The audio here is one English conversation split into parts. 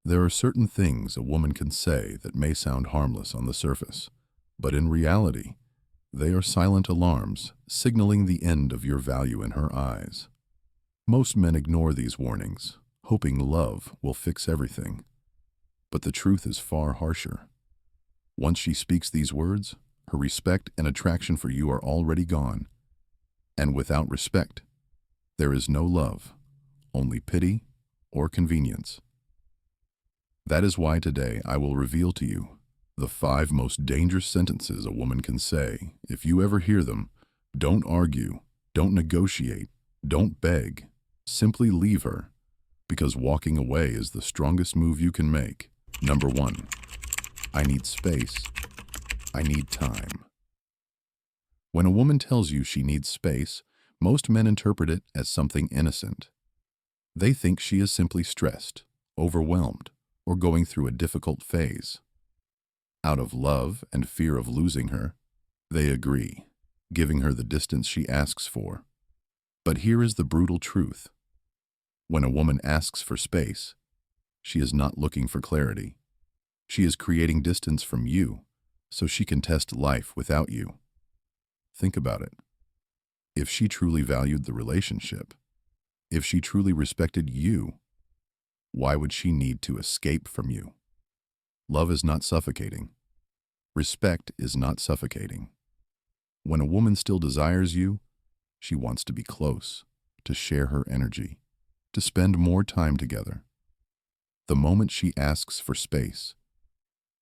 There are certain things a woman can say that may sound harmless on the surface, but in reality, they are silent alarms signaling the end of your value in her eyes. Most men ignore these warnings, hoping love will fix everything. But the truth is far harsher. Once she speaks these words, her respect and attraction for you are already gone. And without respect, there is no love, only pity or convenience. That is why today I will reveal to you the 5 most dangerous sentences a woman can say. If you ever hear them, don't argue, don't negotiate, don't beg. Simply leave her, because walking away is the strongest move you can make. Number 1, I need space. I need time. When a woman tells you she needs space, most men interpret it as something innocent. They think she is simply stressed, overwhelmed, or going through a difficult phase. Out of love and fear of losing her, they agree, giving her the distance she asks for. But here is the brutal truth. When a woman asks for space, she is not looking for clarity. She is creating distance from you so she can test life without you. Think about it. If she truly valued the relationship, if she truly respected you, why would she need to escape from you? Love is not suffocating. Respect is not suffocating. When a woman still desires you, she wants to be close, to share her energy, to spend more time together. The moment she asks for space,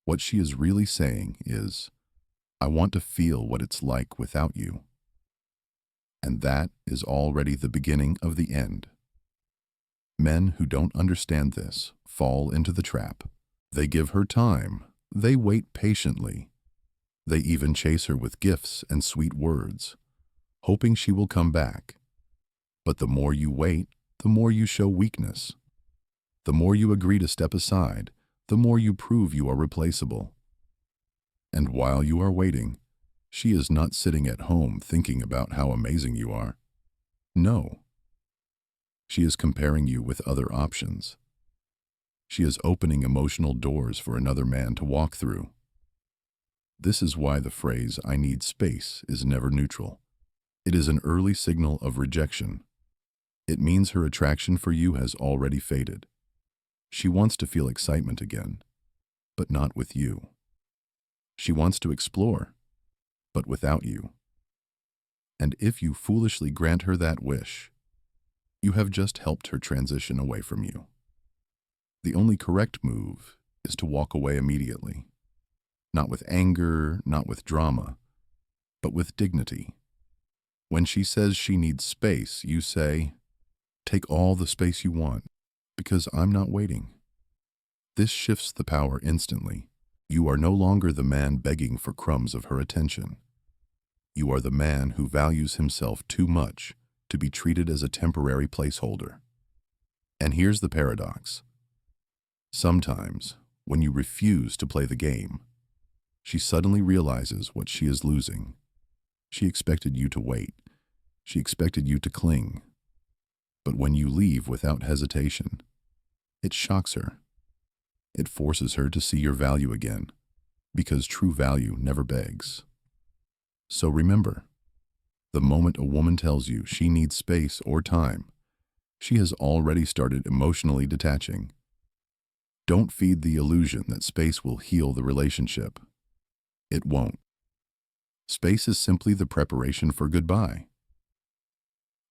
what she is really saying is, I want to feel what it's like without you. And that is already the beginning of the end. Men who don't understand this fall into the trap. They give her time. They wait patiently. They even chase her with gifts and sweet words, hoping she will come back. But the more you wait, the more you show weakness. The more you agree to step aside, the more you prove you are replaceable. And while you are waiting, she is not sitting at home thinking about how amazing you are. No. She is comparing you with other options. She is opening emotional doors for another man to walk through. This is why the phrase, I need space, is never neutral. It is an early signal of rejection. It means her attraction for you has already faded. She wants to feel excitement again, but not with you. She wants to explore, but without you. And if you foolishly grant her that wish, you have just helped her transition away from you. The only correct move is to walk away immediately. Not with anger, not with drama, but with dignity. When she says she needs space, you say, take all the space you want, because I'm not waiting. This shifts the power instantly. You are no longer the man begging for crumbs of her attention. You are the man who values himself too much to be treated as a temporary placeholder. And here's the paradox. Sometimes, when you refuse to play the game, she suddenly realizes what she is losing. She expected you to wait. She expected you to cling. But when you leave without hesitation, it shocks her. It forces her to see your value again, because true value never begs. So remember, the moment a woman tells you she needs space or time, she has already started emotionally detaching. Don't feed the illusion that space will heal the relationship. It won't. Space is simply the preparation for goodbye.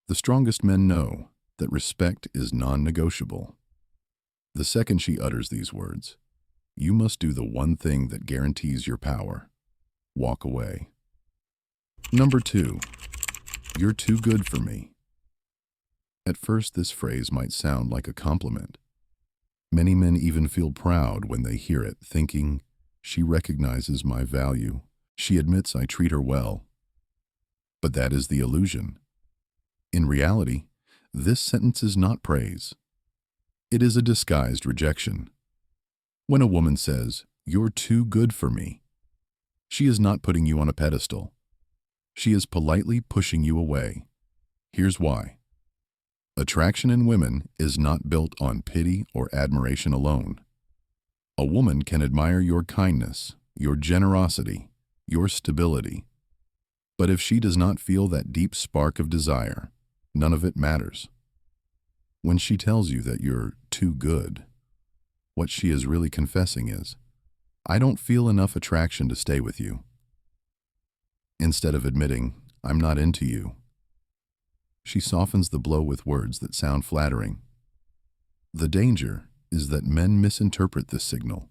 The strongest men know that respect is non-negotiable. The second she utters these words, you must do the one thing that guarantees your power. Walk away. Number 2, you're too good for me. At first, this phrase might sound like a compliment. Many men even feel proud when they hear it, thinking, she recognizes my value. She admits I treat her well. But that is the illusion. In reality, this sentence is not praise. It is a disguised rejection. When a woman says, you're too good for me, she is not putting you on a pedestal. She is politely pushing you away. Here's why. Attraction in women is not built on pity or admiration alone. A woman can admire your kindness, your generosity, your stability. But if she does not feel that deep spark of desire, none of it matters. When she tells you that you're too good, what she is really confessing is, I don't feel enough attraction to stay with you. Instead of admitting, I'm not into you, she softens the blow with words that sound flattering. The danger is that men misinterpret this signal.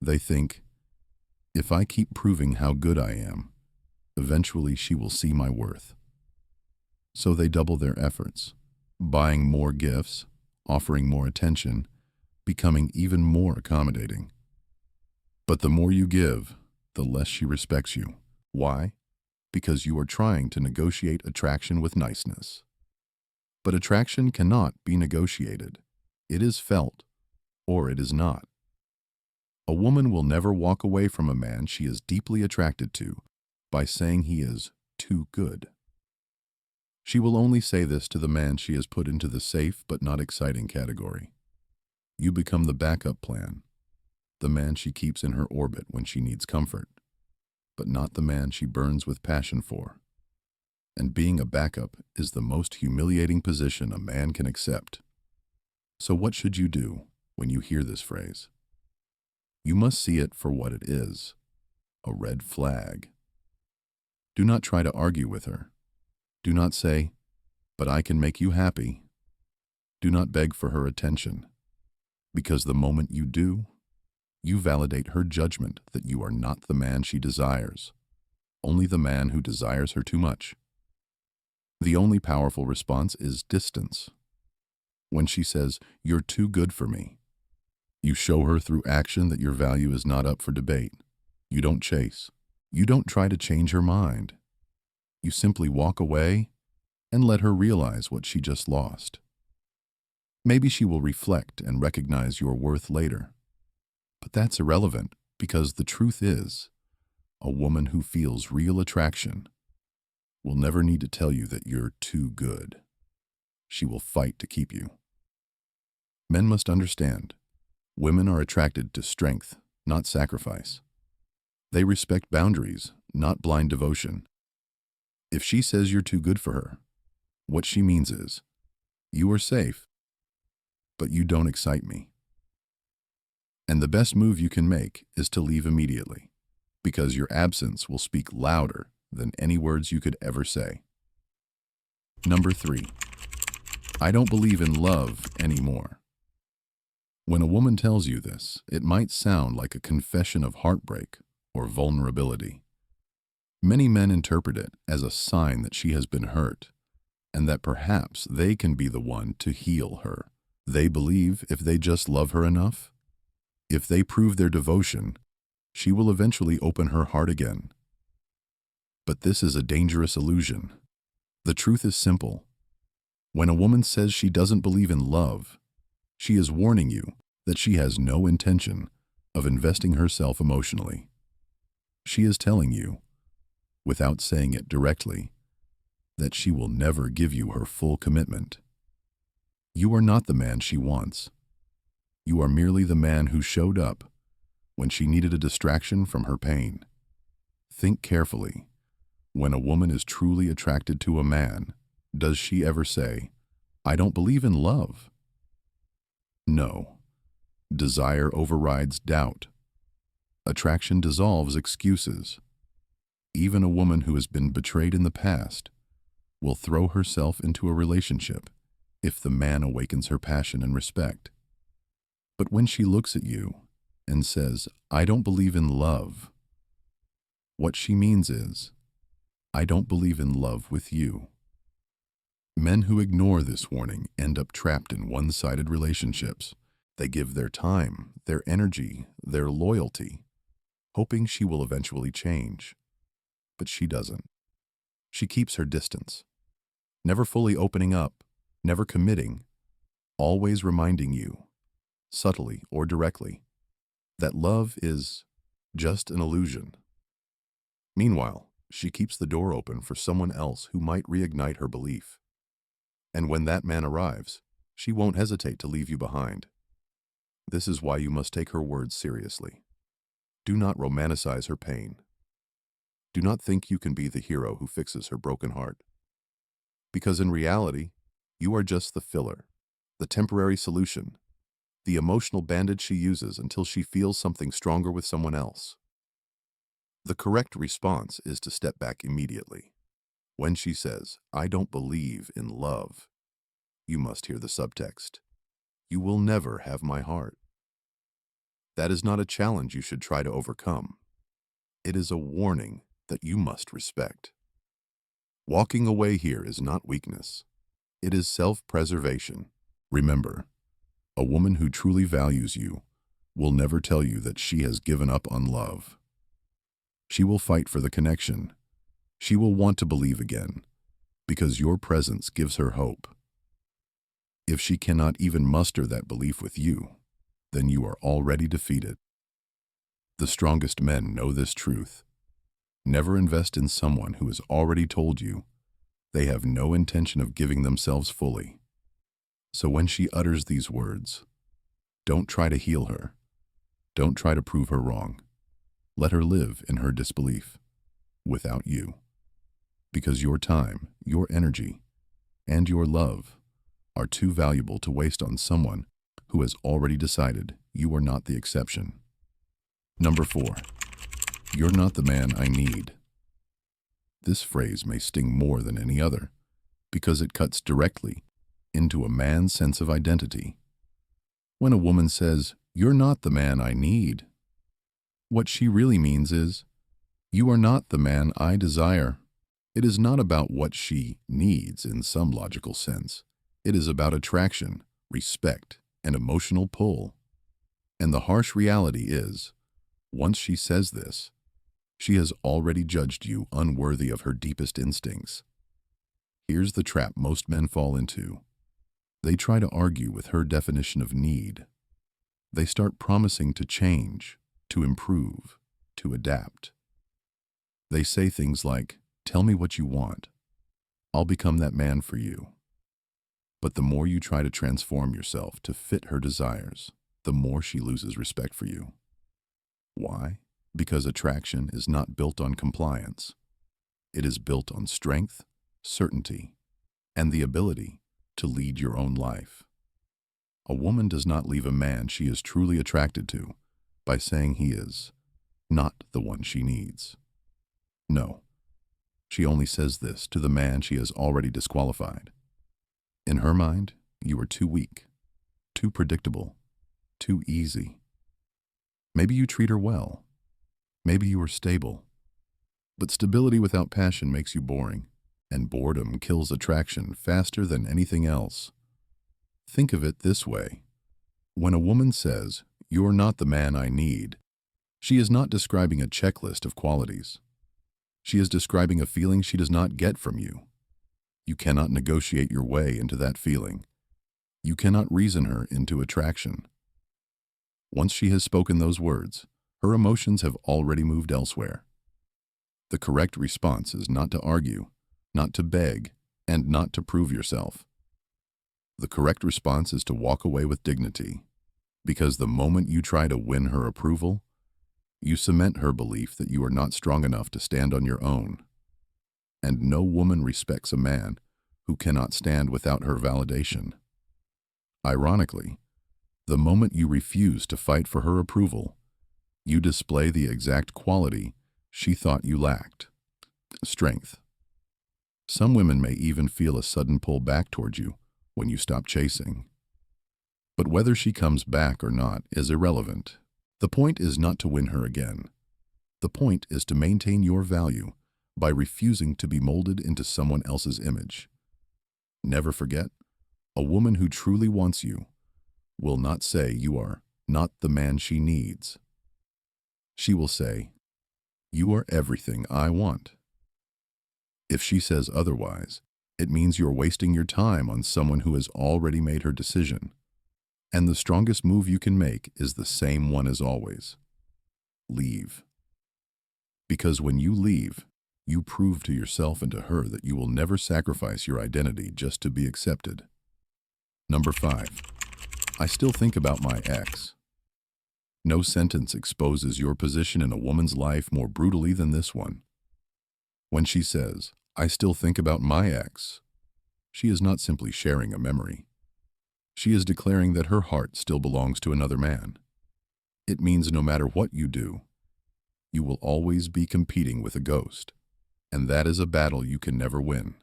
They think, if I keep proving how good I am, eventually she will see my worth. So they double their efforts, buying more gifts, offering more attention, becoming even more accommodating. But the more you give, the less she respects you. Why? Because you are trying to negotiate attraction with niceness. But attraction cannot be negotiated. It is felt, or it is not. A woman will never walk away from a man she is deeply attracted to by saying he is too good. She will only say this to the man she has put into the safe but not exciting category. You become the backup plan, the man she keeps in her orbit when she needs comfort, but not the man she burns with passion for. And being a backup is the most humiliating position a man can accept. So what should you do when you hear this phrase? You must see it for what it is, a red flag. Do not try to argue with her. Do not say, but I can make you happy. Do not beg for her attention, because the moment you do, you validate her judgment that you are not the man she desires, only the man who desires her too much. The only powerful response is distance. When she says, you're too good for me, you show her through action that your value is not up for debate. You don't chase. You don't try to change her mind. You simply walk away and let her realize what she just lost. Maybe she will reflect and recognize your worth later. But that's irrelevant because the truth is, a woman who feels real attraction will never need to tell you that you're too good. She will fight to keep you. Men must understand, women are attracted to strength, not sacrifice. They respect boundaries, not blind devotion. If she says you're too good for her, what she means is, you are safe, but you don't excite me. And the best move you can make is to leave immediately, because your absence will speak louder than any words you could ever say. Number 3, I don't believe in love anymore. When a woman tells you this, it might sound like a confession of heartbreak or vulnerability. Many men interpret it as a sign that she has been hurt, and that perhaps they can be the one to heal her. They believe if they just love her enough, if they prove their devotion, she will eventually open her heart again. But this is a dangerous illusion. The truth is simple. When a woman says she doesn't believe in love, she is warning you that she has no intention of investing herself emotionally. She is telling you, without saying it directly, that she will never give you her full commitment. You are not the man she wants. You are merely the man who showed up when she needed a distraction from her pain. Think carefully. When a woman is truly attracted to a man, does she ever say, I don't believe in love? No. Desire overrides doubt. Attraction dissolves excuses. Even a woman who has been betrayed in the past will throw herself into a relationship if the man awakens her passion and respect. But when she looks at you and says, I don't believe in love, what she means is, I don't believe in love with you. Men who ignore this warning end up trapped in one-sided relationships. They give their time, their energy, their loyalty, hoping she will eventually change. But she doesn't. She keeps her distance, never fully opening up, never committing, always reminding you, subtly or directly, that love is just an illusion. Meanwhile, she keeps the door open for someone else who might reignite her belief. And when that man arrives, she won't hesitate to leave you behind. This is why you must take her words seriously. Do not romanticize her pain. Do not think you can be the hero who fixes her broken heart. Because in reality, you are just the filler, the temporary solution, the emotional bandage she uses until she feels something stronger with someone else. The correct response is to step back immediately. When she says, "I don't believe in love," you must hear the subtext. You will never have my heart. That is not a challenge you should try to overcome. It is a warning that you must respect. Walking away here is not weakness. It is self-preservation. Remember, a woman who truly values you will never tell you that she has given up on love. She will fight for the connection. She will want to believe again, because your presence gives her hope. If she cannot even muster that belief with you, then you are already defeated. The strongest men know this truth. Never invest in someone who has already told you they have no intention of giving themselves fully. So when she utters these words, don't try to heal her. Don't try to prove her wrong. Let her live in her disbelief, without you. Because your time, your energy, and your love are too valuable to waste on someone who has already decided you are not the exception. Number 4, you're not the man I need. This phrase may sting more than any other because it cuts directly into a man's sense of identity. When a woman says, "You're not the man I need," what she really means is, "You are not the man I desire." It is not about what she needs in some logical sense. It is about attraction, respect, and emotional pull. And the harsh reality is, once she says this, she has already judged you unworthy of her deepest instincts. Here's the trap most men fall into. They try to argue with her definition of need. They start promising to change, to improve, to adapt. They say things like, "Tell me what you want. I'll become that man for you." But the more you try to transform yourself to fit her desires, the more she loses respect for you. Why? Because attraction is not built on compliance. It is built on strength, certainty, and the ability to lead your own life. A woman does not leave a man she is truly attracted to by saying he is not the one she needs. No, she only says this to the man she has already disqualified. In her mind, you are too weak, too predictable, too easy. Maybe you treat her well. Maybe you are stable. But stability without passion makes you boring, and boredom kills attraction faster than anything else. Think of it this way. When a woman says, "You're not the man I need," she is not describing a checklist of qualities. She is describing a feeling she does not get from you. You cannot negotiate your way into that feeling. You cannot reason her into attraction. Once she has spoken those words, her emotions have already moved elsewhere. The correct response is not to argue, not to beg, and not to prove yourself. The correct response is to walk away with dignity, because the moment you try to win her approval, you cement her belief that you are not strong enough to stand on your own. And no woman respects a man who cannot stand without her validation. Ironically, the moment you refuse to fight for her approval, you display the exact quality she thought you lacked: strength. Some women may even feel a sudden pull back toward you when you stop chasing. But whether she comes back or not is irrelevant. The point is not to win her again. The point is to maintain your value by refusing to be molded into someone else's image. Never forget, a woman who truly wants you will not say you are not the man she needs. She will say, "You are everything I want." If she says otherwise, it means you're wasting your time on someone who has already made her decision. And the strongest move you can make is the same one as always. Leave. Because when you leave, you prove to yourself and to her that you will never sacrifice your identity just to be accepted. Number 5. I still think about my ex. No sentence exposes your position in a woman's life more brutally than this one. When she says, "I still think about my ex," she is not simply sharing a memory. She is declaring that her heart still belongs to another man. It means no matter what you do, you will always be competing with a ghost, and that is a battle you can never win.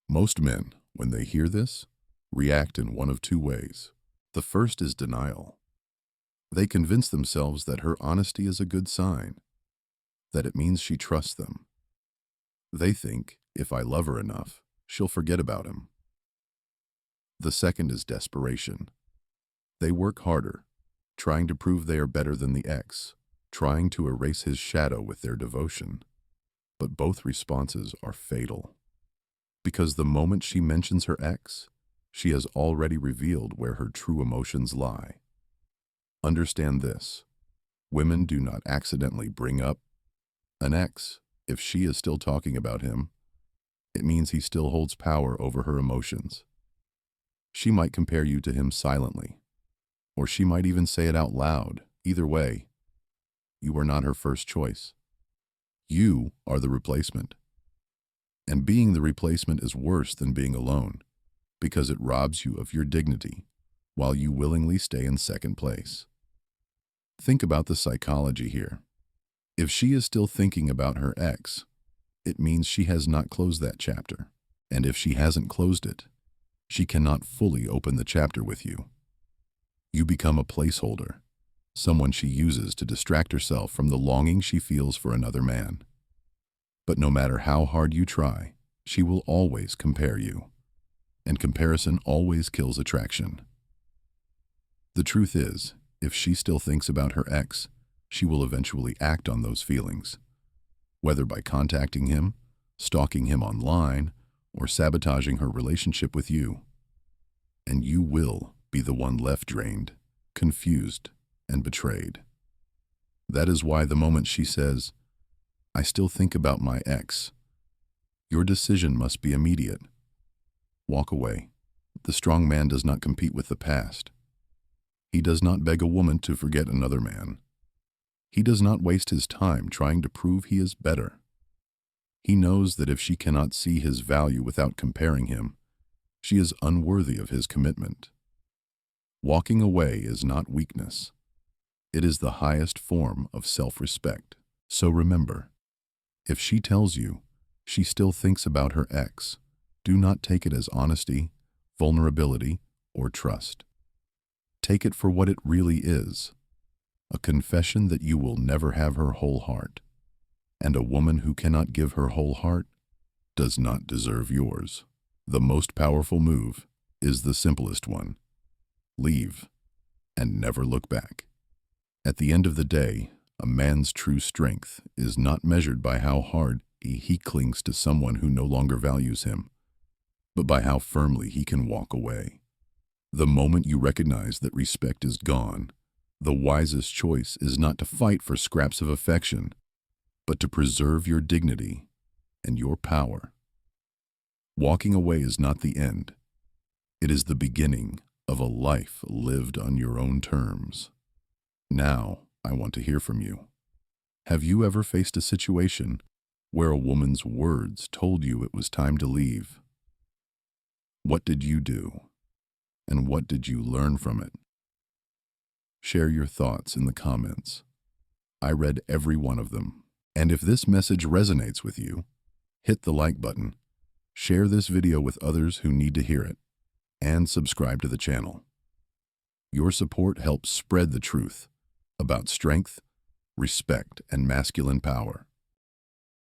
Most men, when they hear this, react in one of two ways. The first is denial. They convince themselves that her honesty is a good sign, that it means she trusts them. They think, if I love her enough, she'll forget about him. The second is desperation. They work harder, trying to prove they are better than the ex, trying to erase his shadow with their devotion. But both responses are fatal. Because the moment she mentions her ex, she has already revealed where her true emotions lie. Understand this: women do not accidentally bring up an ex. If she is still talking about him, it means he still holds power over her emotions. She might compare you to him silently, or she might even say it out loud. Either way, you are not her first choice. You are the replacement. And being the replacement is worse than being alone, because it robs you of your dignity, while you willingly stay in second place. Think about the psychology here. If she is still thinking about her ex, it means she has not closed that chapter. And if she hasn't closed it, she cannot fully open the chapter with you. You become a placeholder, someone she uses to distract herself from the longing she feels for another man. But no matter how hard you try, she will always compare you. And comparison always kills attraction. The truth is, if she still thinks about her ex, she will eventually act on those feelings, whether by contacting him, stalking him online, or sabotaging her relationship with you. And you will be the one left drained, confused, and betrayed. That is why the moment she says, "I still think about my ex," your decision must be immediate. Walk away. The strong man does not compete with the past. He does not beg a woman to forget another man. He does not waste his time trying to prove he is better. He knows that if she cannot see his value without comparing him, she is unworthy of his commitment. Walking away is not weakness. It is the highest form of self-respect. So remember, if she tells you she still thinks about her ex, do not take it as honesty, vulnerability, or trust. Take it for what it really is: a confession that you will never have her whole heart. And a woman who cannot give her whole heart does not deserve yours. The most powerful move is the simplest one: leave and never look back. At the end of the day, a man's true strength is not measured by how hard he clings to someone who no longer values him, but by how firmly he can walk away. The moment you recognize that respect is gone, the wisest choice is not to fight for scraps of affection, but to preserve your dignity and your power. Walking away is not the end. It is the beginning of a life lived on your own terms. Now, I want to hear from you. Have you ever faced a situation where a woman's words told you it was time to leave? What did you do? And what did you learn from it? Share your thoughts in the comments. I read every one of them. And if this message resonates with you, hit the like button, share this video with others who need to hear it, and subscribe to the channel. Your support helps spread the truth about strength, respect, and masculine power.